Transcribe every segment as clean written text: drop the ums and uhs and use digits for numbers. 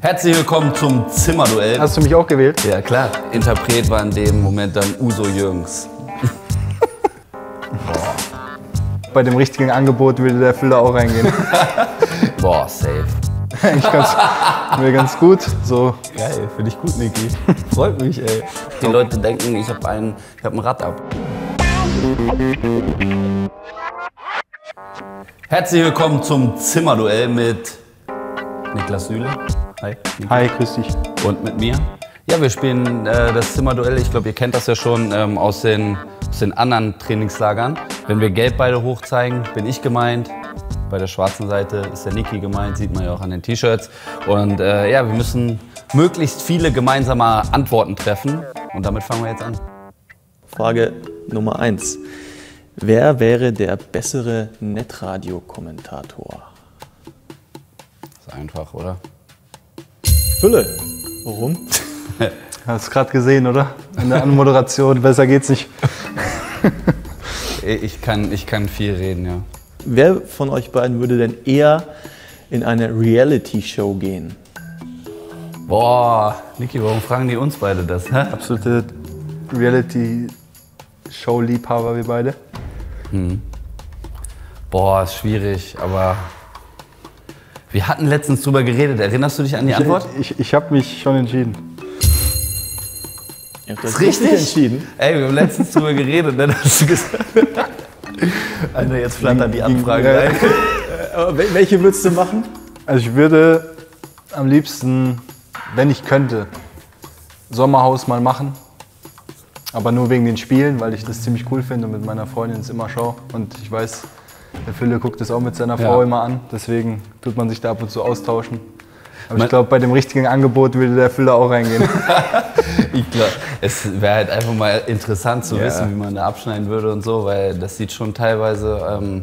Herzlich willkommen zum Zimmerduell. Hast du mich auch gewählt? Ja, klar. Interpret war in dem Moment dann Uso Jürgens. Bei dem richtigen Angebot würde der Füller auch reingehen. Boah, safe. Eigentlich mir ganz gut. So. Geil, finde ich gut, Niki. Freut mich, ey. Die Leute denken, ich hab ein Rad ab. Herzlich willkommen zum Zimmerduell mit Niklas Süle. Hi. Niki. Hi, grüß dich. Und mit mir. Ja, wir spielen das Zimmerduell. Ich glaube, ihr kennt das ja schon aus den anderen Trainingslagern. Wenn wir gelb beide hochzeigen, bin ich gemeint. Bei der schwarzen Seite ist der Niki gemeint, sieht man ja auch an den T-Shirts. Und ja, wir müssen möglichst viele gemeinsame Antworten treffen. Und damit fangen wir jetzt an. Frage Nummer 1. Wer wäre der bessere Netradio-Kommentator? Ist einfach, oder? Fülle. Warum? Hast du gerade gesehen, oder? In der Anmoderation, besser geht's nicht. Ich kann viel reden, ja. Wer von euch beiden würde denn eher in eine Reality-Show gehen? Boah, Niki, warum fragen die uns beide das? Hä? Absolute Reality-Show-Liebhaber, wir beide. Boah, ist schwierig, aber wir hatten letztens drüber geredet. Erinnerst du dich an die Antwort? Ich habe mich schon entschieden. Ihr habt euch Ist richtig entschieden. Ey, wir haben letztens drüber geredet, dann hast du gesagt. Alter, jetzt flattert die Anfrage rein. Aber welche würdest du machen? Also ich würde am liebsten, wenn ich könnte, Sommerhaus mal machen. Aber nur wegen den Spielen, weil ich das ziemlich cool finde und mit meiner Freundin es immer schaue. Und ich weiß, der Fülle guckt das auch mit seiner Frau immer an. Deswegen tut man sich da ab und zu austauschen. Aber ich glaube, bei dem richtigen Angebot würde der Füller auch reingehen. Ich glaube, es wäre halt einfach mal interessant zu wissen, wie man da abschneiden würde und so, weil das sieht schon teilweise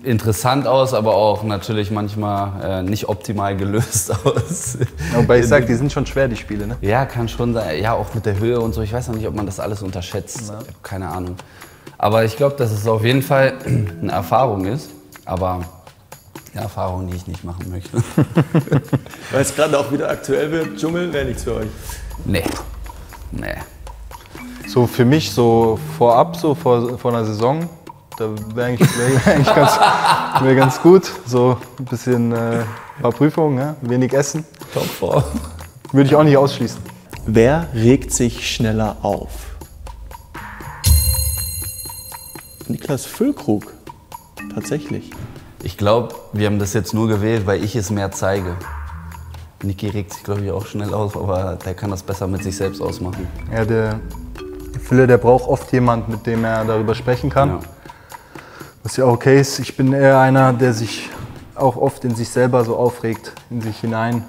interessant aus, aber auch natürlich manchmal nicht optimal gelöst aus. Wobei ich sage, die sind schon schwer, die Spiele, ne? Ja, kann schon sein. Ja, auch mit der Höhe und so. Ich weiß noch nicht, ob man das alles unterschätzt. Ja. Keine Ahnung. Aber ich glaube, dass es auf jeden Fall eine Erfahrung ist. Aber eine Erfahrung, die ich nicht machen möchte. Weil es gerade auch wieder aktuell wird, Dschungel wäre nichts für euch. Nee. So für mich, so vorab, so vor einer Saison, da wäre eigentlich wär ganz gut. So ein bisschen paar Prüfungen, ja? Wenig Essen. Top. Würde ich auch nicht ausschließen. Wer regt sich schneller auf? Niklas Füllkrug. Tatsächlich. Ich glaube, wir haben das jetzt nur gewählt, weil ich es mehr zeige. Niki regt sich, glaube ich, auch schnell auf, aber der kann das besser mit sich selbst ausmachen. Ja, der Fülle, der braucht oft jemand, mit dem er darüber sprechen kann. Ja. Was ja auch okay ist. Ich bin eher einer, der sich auch oft in sich selber so aufregt, in sich hinein.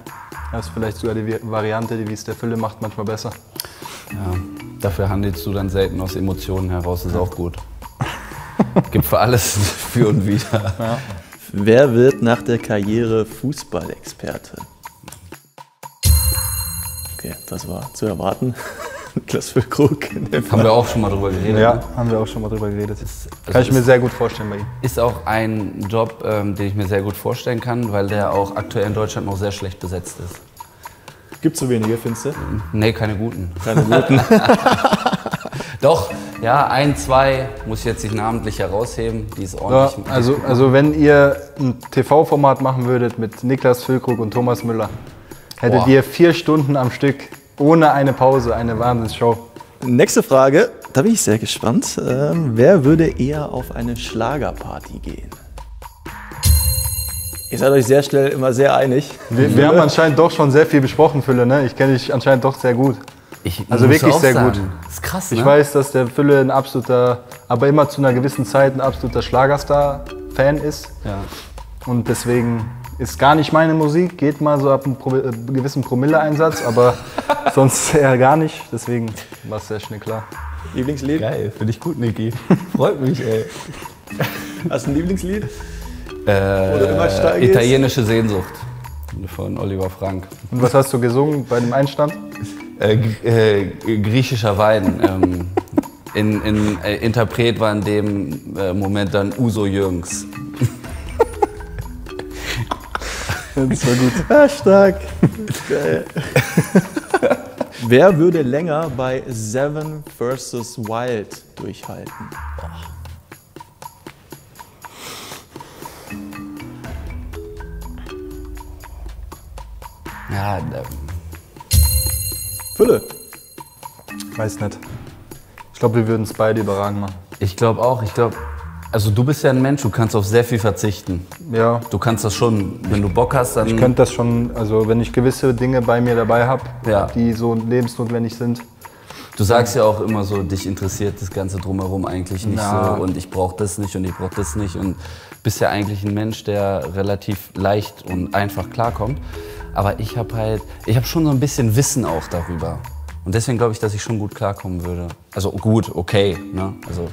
Das ist vielleicht sogar die Variante, wie es der Fülle macht, manchmal besser. Ja, dafür handelst du dann selten aus Emotionen heraus, ist auch gut. Gibt für alles für und wider. Ja. Wer wird nach der Karriere Fußballexperte? Okay, das war zu erwarten. Niklas Füllkrug. Haben wir auch schon mal drüber geredet. Ja, Ne? haben wir auch schon mal drüber geredet. Also Kann ich mir sehr gut vorstellen bei ihm. Ist auch ein Job, den ich mir sehr gut vorstellen kann, weil der auch aktuell in Deutschland noch sehr schlecht besetzt ist. Gibt so wenige, findest du? Nee, keine guten. Keine guten. Doch, ja, 1, 2 muss ich jetzt nicht namentlich herausheben, die ist Ja, ordentlich. also wenn ihr ein TV-Format machen würdet mit Niklas Füllkrug und Thomas Müller, hättet Boah. ihr 4 Stunden am Stück ohne eine Pause, eine Wahnsinnsshow. Nächste Frage, da bin ich sehr gespannt. Wer würde eher auf eine Schlagerparty gehen? Ihr seid euch sehr schnell immer sehr einig. Wir haben anscheinend doch schon sehr viel besprochen, Fülle, ne? Ich kenne dich anscheinend doch sehr gut. Also muss wirklich auch sehr sagen, gut. Das ist krass, Ich ne? weiß, dass der Fülle ein absoluter, aber immer zu einer gewissen Zeit ein absoluter Schlagerstar-Fan ist. Ja. Und deswegen ist gar nicht meine Musik, geht mal so ab einem gewissen Promille-Einsatz, aber sonst eher gar nicht. Deswegen war es sehr schnell klar. Lieblingslied? Geil, finde ich gut, Niki. Freut mich, ey. Hast du ein Lieblingslied? Oder immer steil gehst? Italienische Sehnsucht von Oliver Frank. Und was hast du gesungen bei dem Einstand? Griechischer Wein. Interpret war in dem Moment dann Uso Jürgens. Das war gut. Ah, stark. Geil. Wer würde länger bei Seven vs. Wild durchhalten? Ja, Fülle. Weiß nicht. Ich glaube, wir würden es beide überragend machen. ich glaube auch. Also du bist ja ein Mensch, du kannst auf sehr viel verzichten. Ja, Du kannst das schon, wenn du Bock hast, dann... ich könnte das schon, also wenn ich gewisse Dinge bei mir dabei habe, Ja. die so lebensnotwendig sind. Du sagst ja auch immer so, dich interessiert das Ganze drumherum eigentlich nicht Na. so und ich brauche das nicht und ich brauche das nicht und bist ja eigentlich ein Mensch, der relativ leicht und einfach klarkommt. Aber ich habe schon so ein bisschen Wissen auch darüber. Und deswegen glaube ich, dass ich schon gut klarkommen würde. Also gut, okay, ne? Also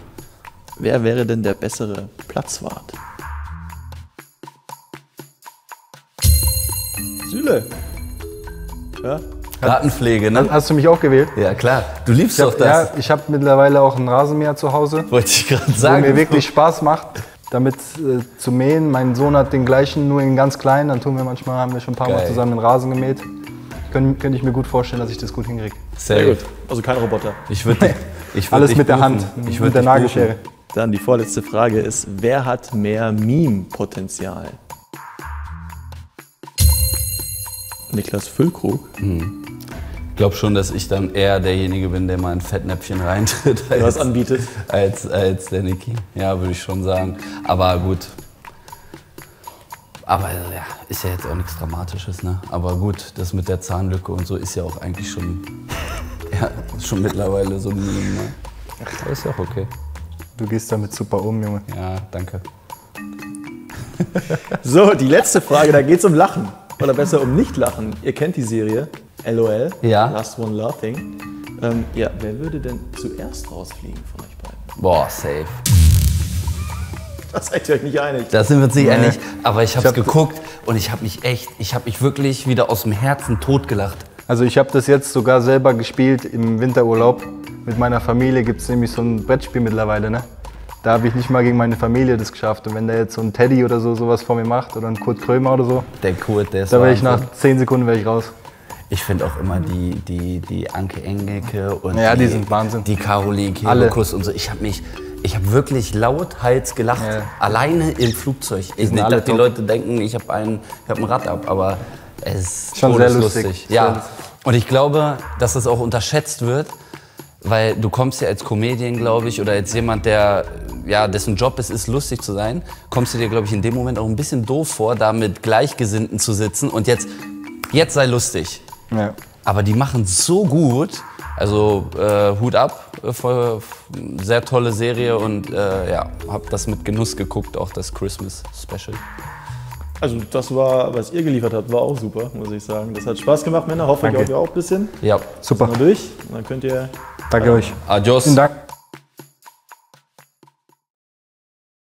Wer wäre denn der bessere Platzwart? Süle. Ja? Gartenpflege, ne? Hast du mich auch gewählt? Ja klar, du liebst Ich doch hab, das. ja, ich habe mittlerweile auch einen Rasenmäher zu Hause, Wollte ich gerade wo sagen. mir wirklich Spaß macht, damit zu mähen. Mein Sohn hat den gleichen, nur in ganz klein. Dann haben wir schon ein paar Mal Geil. zusammen den Rasen gemäht. Könnte ich mir gut vorstellen, dass ich das gut hinkriege. Sehr gut. Also kein Roboter. Ich würde Alles dich mit der buchen. Hand, Ich mit der Nagelschere. Dann die vorletzte Frage ist, wer hat mehr Meme-Potenzial? Niklas Füllkrug. Ich glaube schon, dass ich dann eher derjenige bin, der mal in ein Fettnäpfchen reintritt, Der was anbietet. als der Niki. Ja, würde ich schon sagen. Aber gut. Aber ja, ist ja jetzt auch nichts Dramatisches, ne? Aber gut, das mit der Zahnlücke und so ist ja auch eigentlich schon, ja, schon mittlerweile so ein Meme, ne? Aber ist ja auch okay. Du gehst damit super um, Junge. Ja, danke. So, die letzte Frage, da geht es um Lachen. Oder besser um Nicht-Lachen. Ihr kennt die Serie, LOL, Ja. Last One Laughing. Ja, wer würde denn zuerst rausfliegen von euch beiden? Boah, safe. Das seid ihr euch nicht einig. Da sind wir uns nicht Nee. einig. Aber ich habe es hab- geguckt und ich habe mich wirklich wieder aus dem Herzen totgelacht. Also ich habe das jetzt sogar selber gespielt im Winterurlaub. Mit meiner Familie gibt es nämlich so ein Brettspiel mittlerweile, ne? Da habe ich nicht mal gegen meine Familie das geschafft. Und wenn da jetzt so ein Teddy oder so sowas vor mir macht oder ein Kurt Krömer oder so, Der Kurt, der ist da wäre ich Wahnsinn. nach 10 Sekunden wäre ich raus. Ich finde auch immer die Anke Engelke und Ja, die sind Wahnsinn. die Caroline Alle. Kebekus und so. Ich habe wirklich lauthals gelacht, Ja. alleine im Flugzeug. Ich sind nicht, alle dass die top. Leute denken, ich habe ein Rad ab, aber es ist Schon sehr todeslustig. lustig. Ja. Sehr lustig. Und ich glaube, dass das auch unterschätzt wird, weil du kommst ja als Comedian, glaube ich, oder als jemand, der ja, dessen Job es ist, lustig zu sein, kommst du dir, glaube ich, in dem Moment auch ein bisschen doof vor, da mit Gleichgesinnten zu sitzen und jetzt sei lustig. Ja. Aber die machen so gut, also Hut ab, voll, sehr tolle Serie und ja, hab das mit Genuss geguckt, auch das Christmas Special. Also das war, was ihr geliefert habt, war auch super, muss ich sagen. Das hat Spaß gemacht, Männer. Hoffe ich Danke. euch auch ein bisschen. Super. Mal durch. Und dann könnt ihr Danke euch. Adios. Vielen Dank.